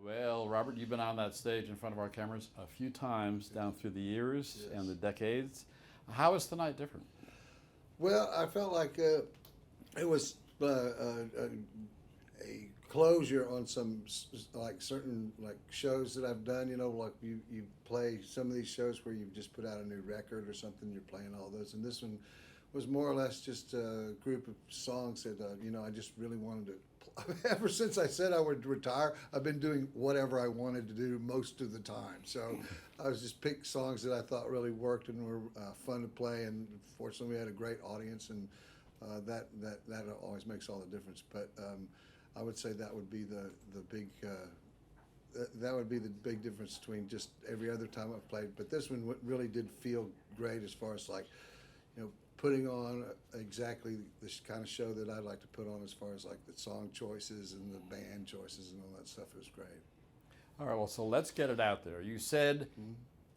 Well, Robert, you've been on that stage in front of our cameras a few times down through the years Yes. and the decades. How is tonight different? Well, I felt like it was a closure on some like certain like shows that I've done. You know, like you play some of these shows where you've just put out a new record or something. You're playing all those, and this one was more or less just a group of songs that I just really wanted to. Ever since I said I would retire, I've been doing whatever I wanted to do most of the time. So I was just pick songs that I thought really worked and were fun to play. And fortunately, we had a great audience, and that always makes all the difference. But I would say that would be the big. That would be the big difference between just every other time I've played. But this one really did feel great as far as like, putting on exactly the kind of show that I'd like to put on as far as like the song choices and the band choices and all that stuff. It was great. All right, well, so let's get it out there. You said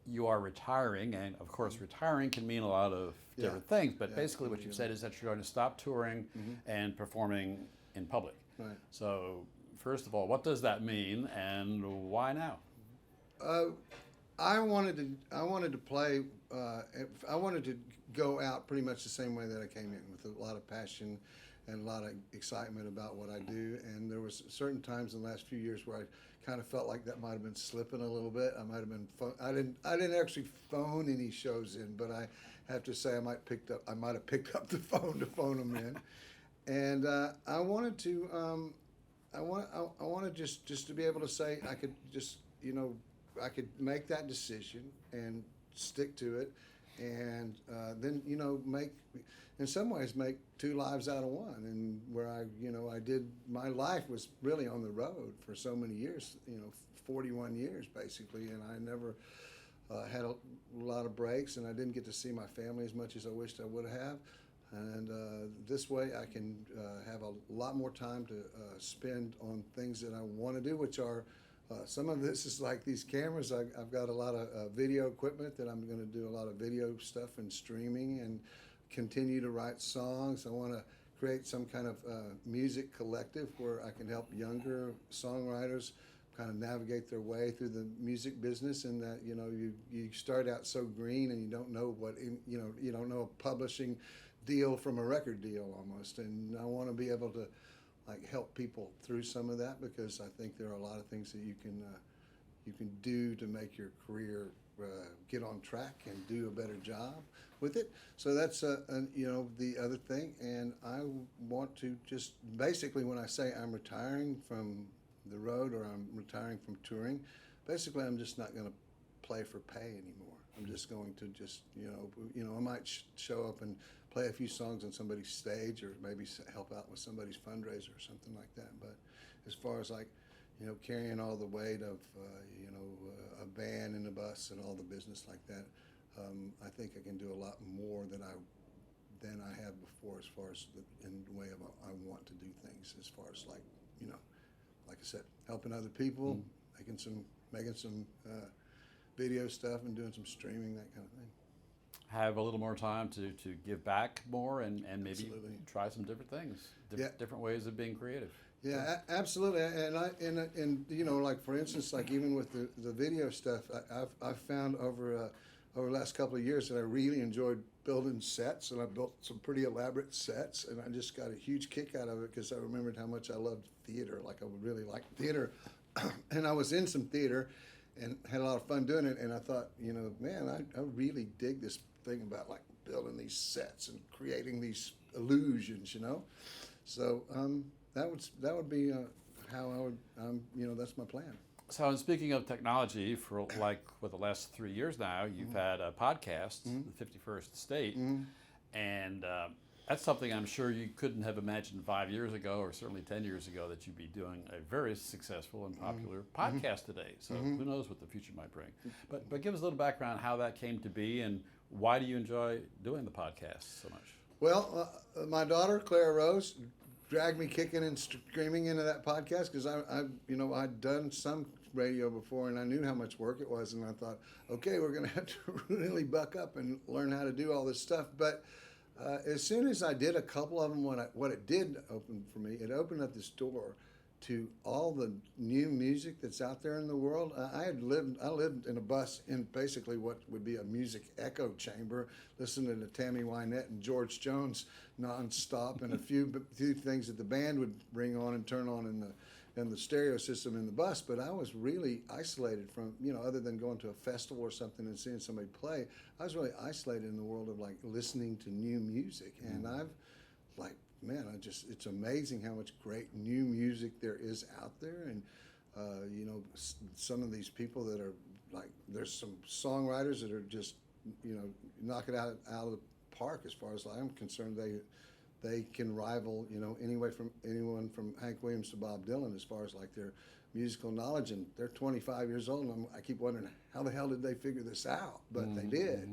you are retiring, and of course, retiring can mean a lot of different things, but basically what you've said is that you're going to stop touring and performing in public. Right. So, first of all, what does that mean, and why now? I wanted to play. I wanted to go out pretty much the same way that I came in, with a lot of passion and a lot of excitement about what I do. And there was certain times in the last few years where I kind of felt like that might have been slipping a little bit. I might have been. I didn't actually phone any shows in, but I have to say I might have picked up the phone to phone them in. And I wanted to. I wanted just to be able to say I could just I could make that decision and stick to it, and then make, in some ways, make two lives out of one. And where I did, my life was really on the road for so many years, 41 years basically, and I never had a lot of breaks, and I didn't get to see my family as much as I wished I would have. And this way I can have a lot more time to spend on things that I want to do, which are some of this is like these cameras. I've got a lot of video equipment that I'm going to do a lot of video stuff and streaming, and continue to write songs. I want to create some kind of music collective where I can help younger songwriters kind of navigate their way through the music business. And that you start out so green and you don't know you don't know a publishing deal from a record deal almost. And I want to be able to help people through some of that, because I think there are a lot of things that you can do to make your career get on track and do a better job with it. So that's the other thing. And I want to just basically, when I say I'm retiring from the road or I'm retiring from touring, basically I'm just not going to play for pay anymore. I'm just going to I might show up and play a few songs on somebody's stage, or maybe help out with somebody's fundraiser or something like that. But as far as carrying all the weight of a band and a bus and all the business like that, I think I can do a lot more than I have before, as far as in the way I want to do things, as far as like I said, helping other people, making some video stuff and doing some streaming, that kind of thing. Have a little more time to give back more and maybe Absolutely. try some different things, different ways of being creative. Yeah, absolutely. And like for instance, like even with the video stuff, I've found over the last couple of years that I really enjoyed building sets, and I built some pretty elaborate sets, and I just got a huge kick out of it because I remembered how much I loved theater. Like I would really like theater, and I was in some theater and had a lot of fun doing it. And I thought, man, I really dig this thing about like building these sets and creating these illusions, So that would be how I would, that's my plan. So, speaking of technology, for with the last 3 years now, you've had a podcast, The 51st State, and that's something I'm sure you couldn't have imagined 5 years ago, or certainly 10 years ago, that you'd be doing a very successful and popular podcast today. So who knows what the future might bring. But give us a little background how that came to be, and why do you enjoy doing the podcast so much? Well, my daughter, Clara Rose, dragged me kicking and screaming into that podcast because I'd done some radio before, and I knew how much work it was, and I thought, okay, we're going to have to really buck up and learn how to do all this stuff. But as soon as I did a couple of them, what it did open for me, it opened up this door to all the new music that's out there in the world. I lived in a bus in basically what would be a music echo chamber, listening to Tammy Wynette and George Jones nonstop, and a few things that the band would bring on and turn on in the stereo system in the bus. But I was really isolated from, other than going to a festival or something and seeing somebody play, I was really isolated in the world of like listening to new music. And I've like, man, it's amazing how much great new music there is out there. And, some of these people that are like, there's some songwriters that are just, knock it out of the park as far as I'm concerned. They can rival, anyone from Hank Williams to Bob Dylan as far as like their musical knowledge. And they're 25 years old, and I keep wondering, how the hell did they figure this out? But they did.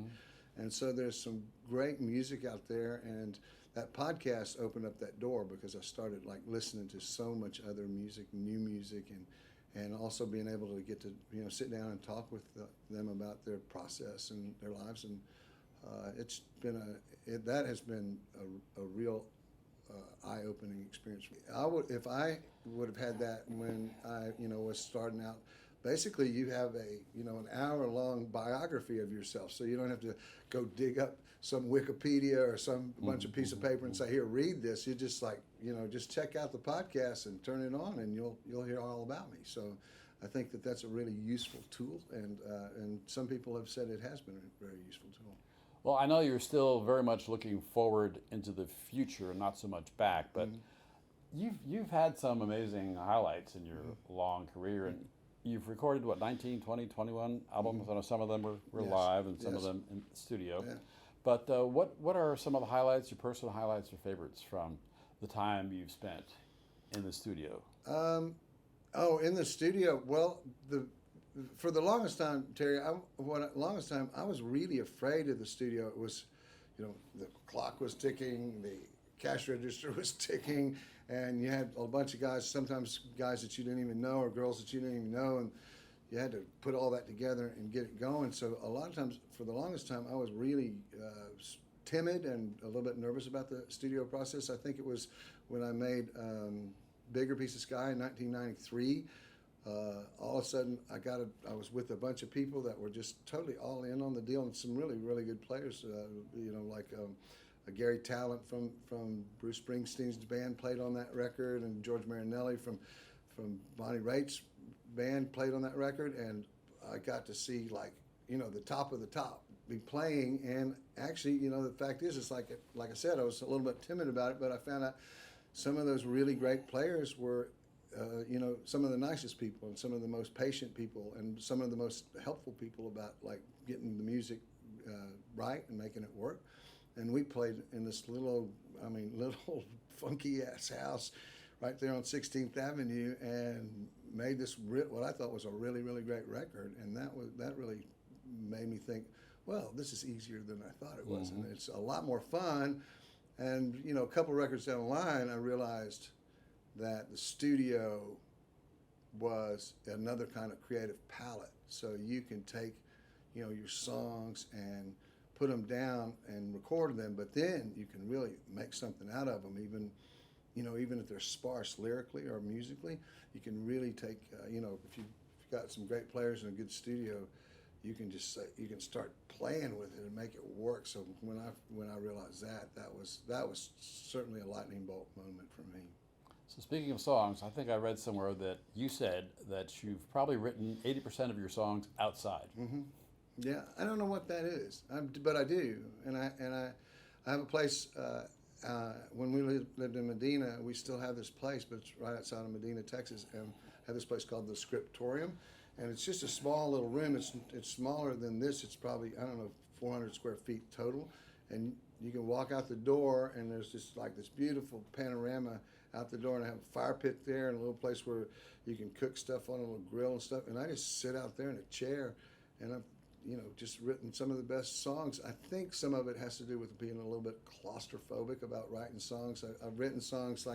And so there's some great music out there, and that podcast opened up that door because I started like listening to so much other music, new music, and also being able to get to sit down and talk with them about their process and their lives. And it's been that has been a real eye-opening experience. If I would have had that when I was starting out. Basically, you have an hour-long biography of yourself, so you don't have to go dig up some Wikipedia or some bunch of piece of paper and say, "Here, read this." You just just check out the podcast and turn it on, and you'll hear all about me. So, I think that's a really useful tool, and some people have said it has been a very useful tool. Well, I know you're still very much looking forward into the future and not so much back, but you've had some amazing highlights in your long career, and you've recorded, 19, 20, 21 albums? I know some of them were Yes. live and some of them in the studio. Yeah. But what are some of the highlights, your personal highlights or favorites from the time you've spent in the studio? In the studio, well, for the longest time, Terry, I was really afraid of the studio. It was, the clock was ticking, the cash register was ticking, and you had a bunch of guys, sometimes guys that you didn't even know or girls that you didn't even know, and you had to put all that together and get it going. So a lot of times, for the longest time, I was really timid and a little bit nervous about the studio process. I think it was when I made Bigger Piece of Sky in 1993. All of a sudden, I was with a bunch of people that were just totally all in on the deal, and some really, really good players, like Gary Talent from Bruce Springsteen's band played on that record, and George Marinelli from Bonnie Raitt's band played on that record, and I got to see the top of the top be playing. And actually, the fact is, it's like I said, I was a little bit timid about it, but I found out some of those really great players were some of the nicest people and some of the most patient people and some of the most helpful people about getting the music right and making it work. And we played in this little funky ass house right there on 16th Avenue and made this what I thought was a really, really great record. And that really made me think, well, this is easier than I thought it was. And it's a lot more fun. And, a couple records down the line, I realized that the studio was another kind of creative palette. So you can take, your songs and put them down and record them, but then you can really make something out of them. Even if they're sparse lyrically or musically, you can really take, if you've got some great players in a good studio, you can start playing with it and make it work. So when I realized that was certainly a lightning bolt moment for me. So speaking of songs, I think I read somewhere that you said that you've probably written 80% of your songs outside. Mm-hmm. Yeah, I don't know what that is, but I do, and I have a place. When we lived in Medina, we still have this place, but it's right outside of Medina, Texas, and I have this place called the Scriptorium, and it's just a small little room. It's smaller than this. It's probably 400 square feet total, and you can walk out the door, and there's just this beautiful panorama out the door, and I have a fire pit there and a little place where you can cook stuff on a little grill and stuff, and I just sit out there in a chair, and I've just written some of the best songs. I think some of it has to do with being a little bit claustrophobic about writing songs. I've written songs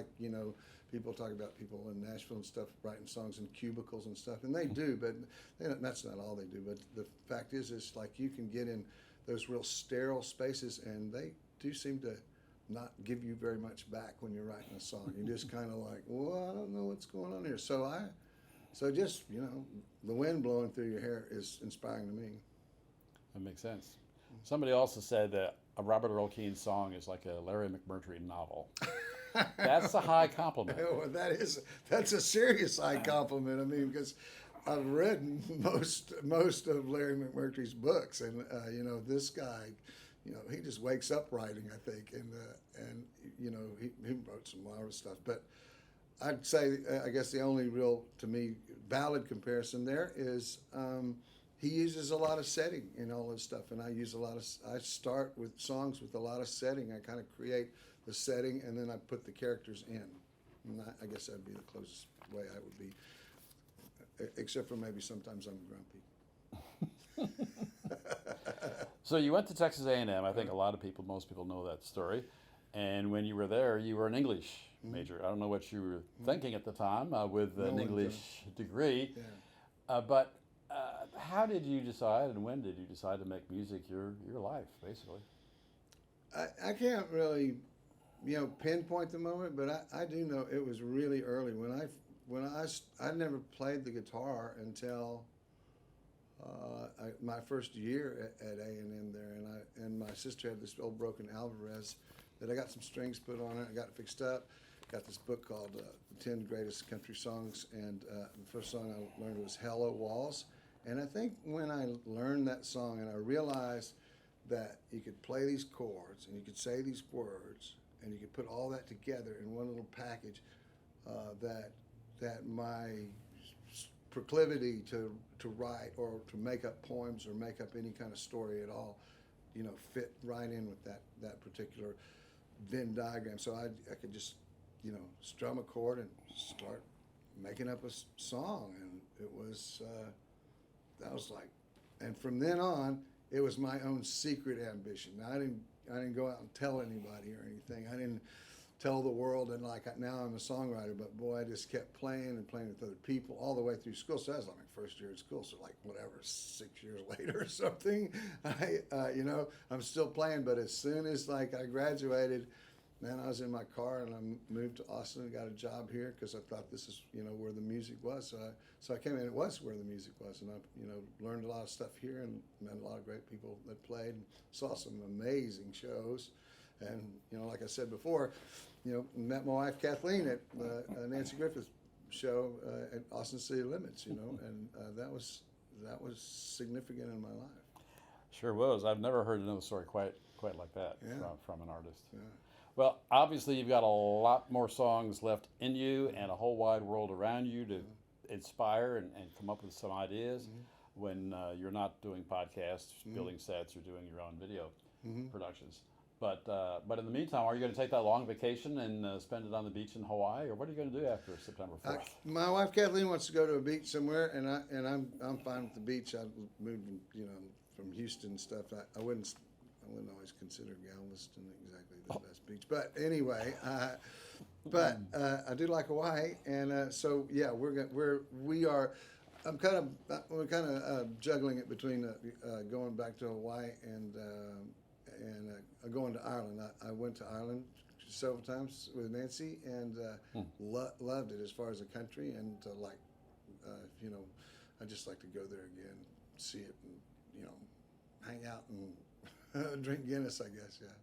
people talk about people in Nashville and stuff writing songs in cubicles and stuff, and they do, but that's not all they do. But the fact is, you can get in those real sterile spaces, and they do seem to not give you very much back when you're writing a song. You're just kind of like, well, I don't know what's going on here. So just, the wind blowing through your hair is inspiring to me. That makes sense. Somebody also said that a Robert Earl Keen song is like a Larry McMurtry novel. That's a high compliment. Well, that's a serious high compliment. I mean, because I've read most of Larry McMurtry's books, and this guy, he just wakes up writing, I think, and he wrote some marvelous stuff. But I'd say, I guess the only real, to me, valid comparison there is he uses a lot of setting in all his stuff, and I start with songs with a lot of setting. I kind of create the setting, and then I put the characters in. And I guess that'd be the closest way I would be, except for maybe sometimes I'm grumpy. So you went to Texas A&M. I think most people know that story. And when you were there, you were an English major. I don't know what you were thinking at the time with an English degree. Yeah. But how did you decide, and when did you decide to make music your life, basically? I can't really, pinpoint the moment, but I do know it was really early when I never played the guitar until my first year at A&M there, and my sister had this old broken Alvarez that I got some strings put on it. I got it fixed up. Got this book called The 10 Greatest Country Songs, and the first song I learned was Hello Walls. And I think when I learned that song and I realized that you could play these chords and you could say these words and you could put all that together in one little package, that my proclivity to write or to make up poems or make up any kind of story at all, fit right in with that particular Venn diagram. So I could just, strum a chord and start making up a song, and it was that was like, and from then on, it was my own secret ambition. I didn't go out and tell anybody or anything. I didn't tell the world, and now I'm a songwriter, but boy, I just kept playing and playing with other people all the way through school. So that was like my first year at school, so 6 years later or something, I'm still playing. But as soon as I graduated, man, I was in my car and I moved to Austin and got a job here because I thought this is, where the music was. So I came in, it was where the music was, and I, learned a lot of stuff here and met a lot of great people that played, and saw some amazing shows. And, like I said before, met my wife Kathleen at Nancy Griffith's show at Austin City Limits, and that was significant in my life. Sure was. I've never heard another story quite like that from an artist. Yeah. Well, obviously you've got a lot more songs left in you and a whole wide world around you to inspire and come up with some ideas when you're not doing podcasts, building sets, or doing your own video productions. But in the meantime, are you going to take that long vacation and spend it on the beach in Hawaii, or what are you going to do after September 4th? My wife Kathleen wants to go to a beach somewhere, and I'm fine with the beach. I moved, from Houston and stuff. I wouldn't always consider Galveston exactly the best beach, but anyway, I do like Hawaii, and so yeah, we are. We're kind of juggling it between going back to Hawaii and going to Ireland. I went to Ireland several times with Nancy and loved it as far as a country, and I just like to go there again, see it, and hang out and drink Guinness, I guess. Yeah.